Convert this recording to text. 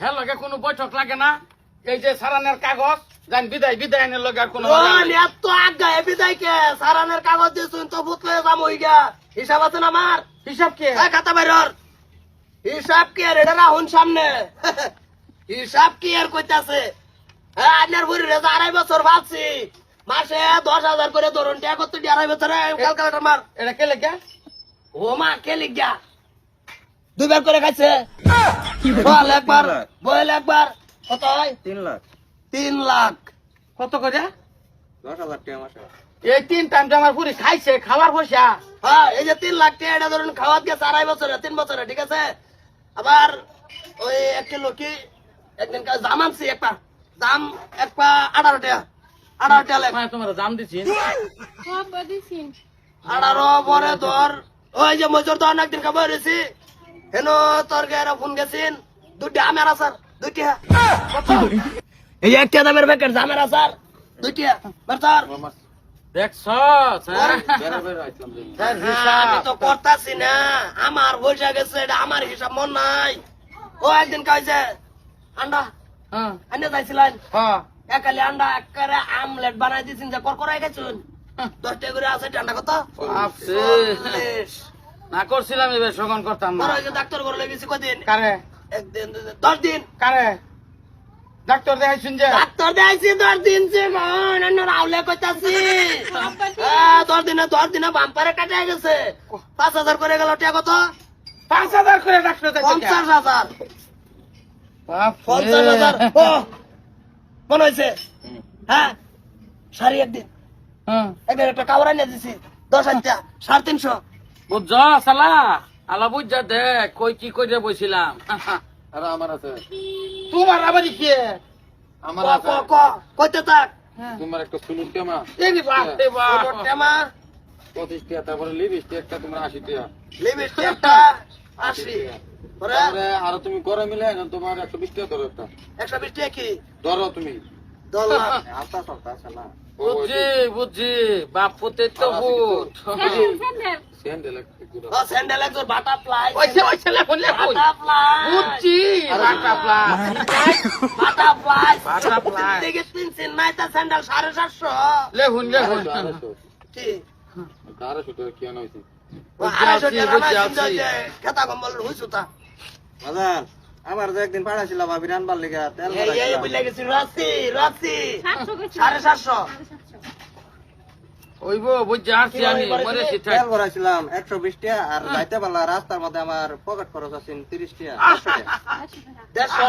হ্যাঁ লগে কোনো বৈঠক লাগে না এই যে সারানের কাগজ জান বিদায় বিদায়নের লগে আর কোনো এত আজ্ঞা বিদায় কে সারানের কাগজ দিয়েছুন তো ভূত লয়ে যাম হই গা হিসাব আছে না আমার হিসাব কে খাতা বাইরর হিসাব কি আর এটা রাহুন সামনে হিসাব কি আর কইতাছে হ্যাঁ আপনার বুড়ি রেজা 2.5 বছর ভাবছি মাসে 10,000 করে ধরুন টাকা করতে 2.5 বছরে ক্যালকুলেটর মার এটা কে লেগে ও মা কে লিখা 2 বার করে খাইছে বল একবার বল একবার কত হয় 3 লাখ 3 লাখ কত করে 10,000 টাকা মাসে এই 3 টাইম আমার পুরি খাইছে খাবার পয়সা হ্যাঁ এই যে 3 লাখ টাকা এটা ধরুন খাওয়াত গেছে 2.5 বছরে 3 বছরে ঠিক আছে আবার ওই 1 কিলো কি একদিন জাম আনছি একটা দাম এক পা 18 টাকা 18 টাকা লেখ তোমার দাম দিছি 18 পরে ধর ওই যে মজুর তো অনেকদিন খাবার হয়েছি হেন তোর গায়ে ফোন গেছিন 2টা আমের আচার 2টা এই একটা দামের প্যাকেট জামের আচার 2টা বারতার দেখছ আমি তো করতাছি না আমার পয়সা গেছে এটা আমার হিসাব মন নাই ও একদিন কইছে আন্ডা হ্যাঁ আন্ডা যাইছিলেন হ্যাঁ একালে আন্ডা একবারে আমলেট বানাই দিয়েছেন যে করকরাই গেছুন 10 টাকা করে আছে ঠান্ডা কত আপসে না করছিলাম এবার সগন করতাম না ডাক্তার ঘরে লেগেছি কদিন কারে একদিন 10 দিন কারে ডাক্তার দেখাইছুন যে ডাক্তার দেখাইছি 10 দিন সে মন অন্য রাউলে কইতাছি 10 দিনে বাম্পারে কাটা গেছে 5,000 করে গেল টাকা কত 5,000 করে ডাক্তার দেখাইছে 50,000 50,000 ও মনে হয়েছে হ্যাঁ সারি একদিন একদিন একটা কাপড় আনিয়ে দিছি 10,000 350 বুঝছ সালা আলা বুঝা দেখ কই কি কইরে বইছিলাম আর আমার আছে তোমার আবার কি আমার ক আছে ক কইতে থাক তোমার একটা সুলুক টেমা এই বাপ রে বাপ টেমা 25 টাকা তারপরে লিপস্টিক একটা তোমার 80 টাকা লিপস্টিক একটা 80 পরে তারপরে আর তুমি করে মিলে না তোমার 120 টাকা ধরো একটা 120 টাকা কি ধরো তুমি $1 আস্তা সস্তা আছে না বুঝছি বুঝছি বাপ পুতে তো ভূত স্যান্ডেল একটা গুলো ও স্যান্ডেল একজন বাটাফ্লাই ওইছে ওইছে লেখুন লেখুন বাটাফ্লাই বুঝছি বাটাফ্লাই বাটাফ্লাই বাটাফ্লাই দেখে তিনছেন নাই তা স্যান্ডেল 750 লেখুন লেখুন কি 1200 টাকা কি আনা হইছে খেতা কম্বল হইছো তা বাজার আমার যে একদিন পাঠাইছিলাম ভাবি রানবার লেগে তেল এই বুঝলে গেছি রাসি 750 ওইব বুঝছি আসছি আমি মরে শিখাই তেল ভরাইছিলাম 120 টাকা আর যাইতে পারলা রাস্তার মধ্যে আমার পকেট খরচ আছে 30 টাকা 100 টাকা 150